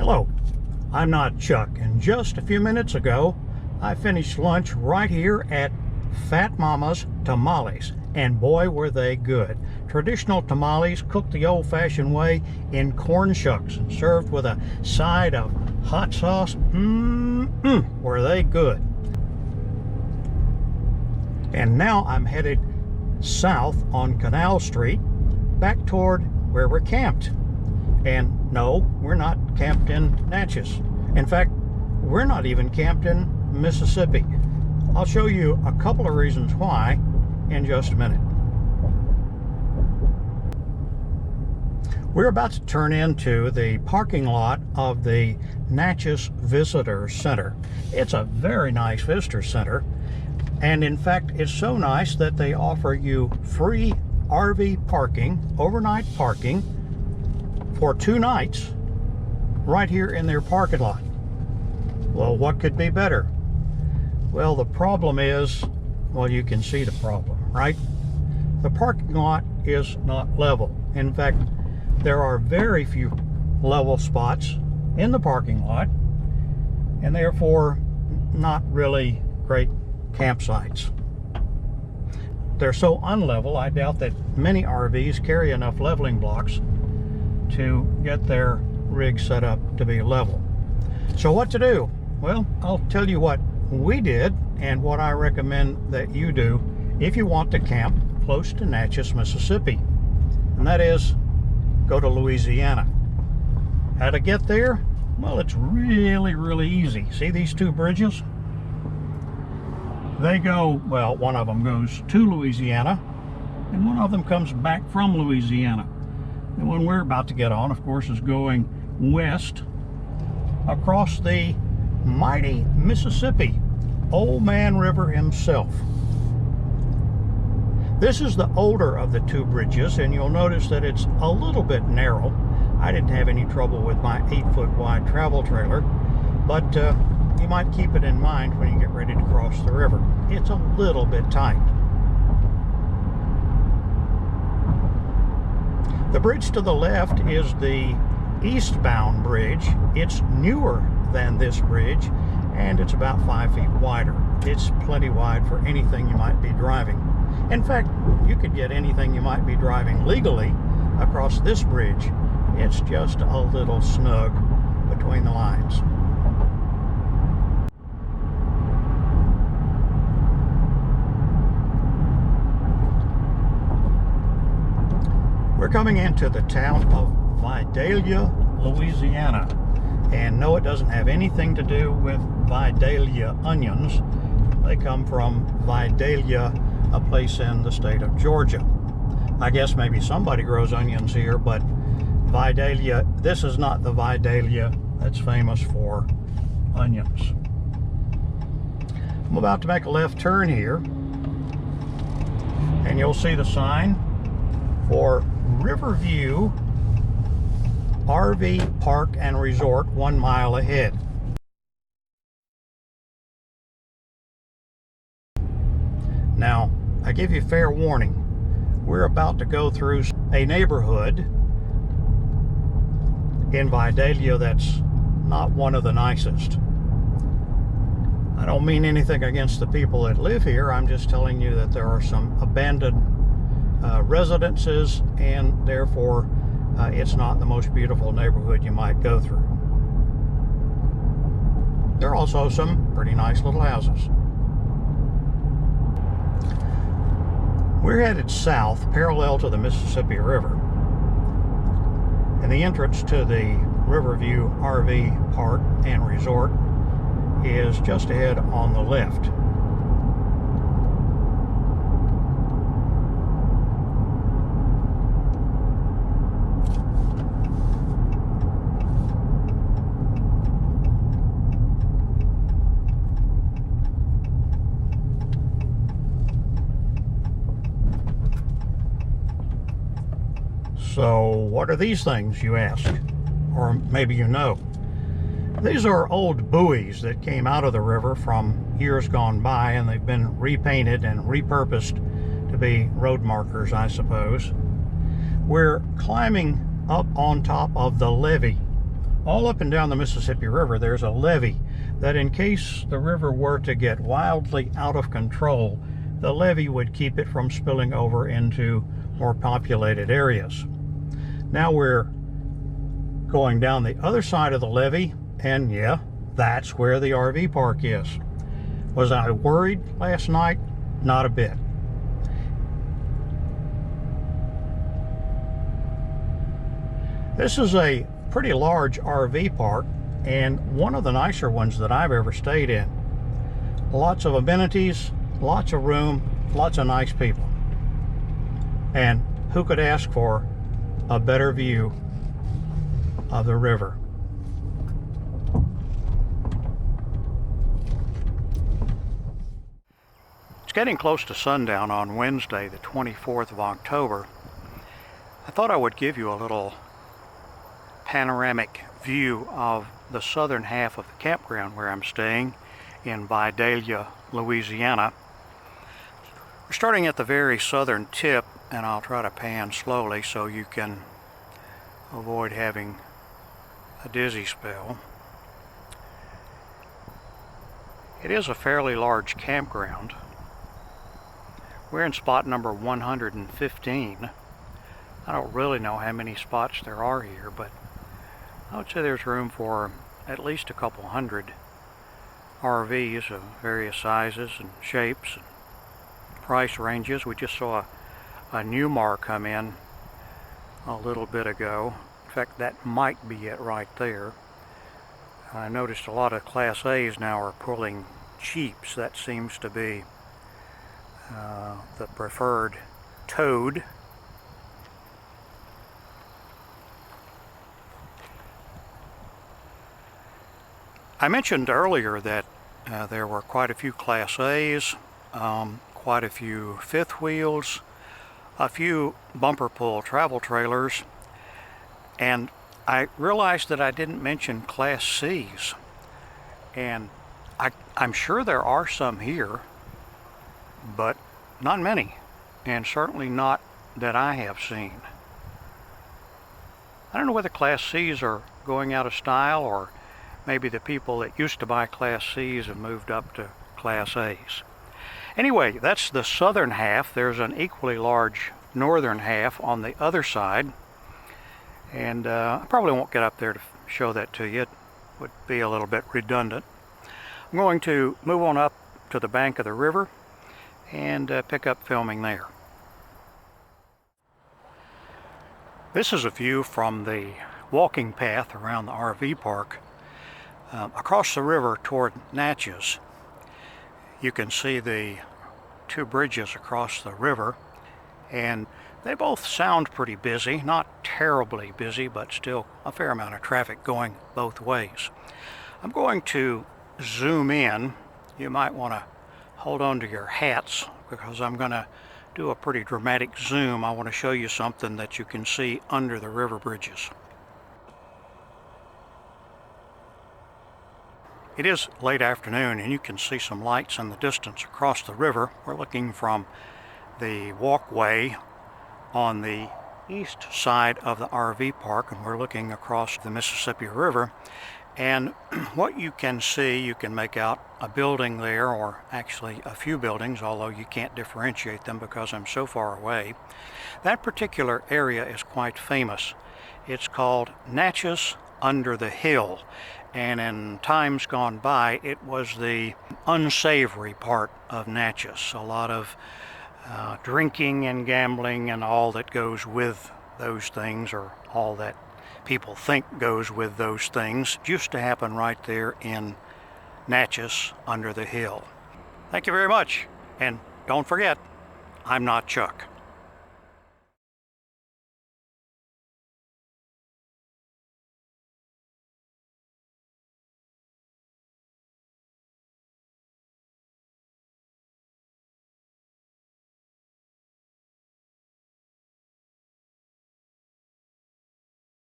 Hello, I'm not Chuck, and just a few minutes ago I finished lunch right here at Fat Mama's Tamales, and boy were they good. Traditional tamales cooked the old-fashioned way in corn shucks and served with a side of hot sauce. Were they good. And now I'm headed south on Canal Street back toward where we're camped. And no, we're not camped in Natchez. In fact, we're not even camped in Mississippi. I'll show you a couple of reasons why in just a minute. We're about to turn into the parking lot of the Natchez Visitor Center. It's a very nice visitor center, and in fact it's so nice that they offer you free RV parking, overnight parking, for 2 nights right here in their parking lot. Well, what could be better? Well, the problem is, well, you can see the problem, right? The parking lot is not level. In fact, there are very few level spots in the parking lot, and therefore not really great campsites. They're so unlevel, I doubt that many RVs carry enough leveling blocks to get their rig set up to be level. So what to do? Well, I'll tell you what we did and what I recommend that you do if you want to camp close to Natchez, Mississippi, and that is go to Louisiana. How to get there? Well, it's really easy. See these 2 bridges? They go, well, one of them goes to Louisiana and one of them comes back from Louisiana. The one we're about to get on, of course, is going west across the mighty Mississippi, Old Man River himself. This is the older of the 2 bridges, and you'll notice that it's a little bit narrow. I didn't have any trouble with my 8-foot wide travel trailer, but you might keep it in mind when you get ready to cross the river. It's a little bit tight. The bridge to the left is the eastbound bridge. It's newer than this bridge, and it's about 5 feet wider. It's plenty wide for anything you might be driving. In fact, you could get anything you might be driving legally across this bridge. It's just a little snug between the lines. We're coming into the town of Vidalia, Louisiana. And no, it doesn't have anything to do with Vidalia onions. They come from Vidalia, a place in the state of Georgia. I guess maybe somebody grows onions here, but Vidalia, this is not the Vidalia that's famous for onions. I'm about to make a left turn here, and you'll see the sign for Riverview RV Park and Resort 1 mile ahead. Now, I give you fair warning. We're about to go through a neighborhood in Vidalia that's not one of the nicest. I don't mean anything against the people that live here. I'm just telling you that there are some abandoned residences, and therefore it's not the most beautiful neighborhood you might go through. There are also some pretty nice little houses. We're headed south parallel to the Mississippi River, and the entrance to the Riverview RV Park and Resort is just ahead on the left. So what are these things, you ask? Or maybe you know. These are old buoys that came out of the river from years gone by, and they've been repainted and repurposed to be road markers, I suppose. We're climbing up on top of the levee All up and down the Mississippi River, there's a levee that, in case the river were to get wildly out of control, the levee would keep it from spilling over into more populated areas. Now we're going down the other side of the levee, and yeah, that's where the RV park is. Was I worried last night? Not a bit. This is a pretty large RV park, and one of the nicer ones that I've ever stayed in. Lots of amenities, lots of room, lots of nice people. And who could ask for a better view of the river? It's getting close to sundown on Wednesday, the 24th of October. I thought I would give you a little panoramic view of the southern half of the campground where I'm staying in Vidalia, Louisiana. We're starting at the very southern tip, and I'll try to pan slowly so you can avoid having a dizzy spell. It is a fairly large campground. We're in spot number 115. I don't really know how many spots there are here, but I would say there's room for at least a couple hundred RVs of various sizes and shapes and price ranges. We just saw a Newmar come in a little bit ago. In fact, that might be it right there. I noticed a lot of Class A's now are pulling Jeeps. That seems to be the preferred towed. I mentioned earlier that there were quite a few Class A's, quite a few fifth wheels, a few bumper pull travel trailers, and I realized that I didn't mention Class C's, and I'm sure there are some here, but not many, and certainly not that I have seen. I don't know whether Class C's are going out of style, or maybe the people that used to buy Class C's have moved up to Class A's. Anyway, that's the southern half. There's an equally large northern half on the other side, and I probably won't get up there to show that to you. It would be a little bit redundant. I'm going to move on up to the bank of the river and pick up filming there. This is a view from the walking path around the RV park. Across the river toward Natchez, you can see the two bridges across the river, and they both sound pretty busy. Not terribly busy, but still a fair amount of traffic going both ways. I'm going to zoom in. You might want to hold on to your hats because I'm going to do a pretty dramatic zoom. I want to show you something that you can see under the river bridges. It is late afternoon, and you can see some lights in the distance across the river. We're looking from the walkway on the east side of the RV park, and we're looking across the Mississippi River. And what you can see, you can make out a building there, or actually a few buildings, although you can't differentiate them because I'm so far away. That particular area is quite famous. It's called Natchez under the hill. And in times gone by, it was the unsavory part of Natchez. A lot of drinking and gambling and all that goes with those things, or all that people think goes with those things, used to happen right there in Natchez under the hill. Thank you very much, and don't forget, I'm not Chuck.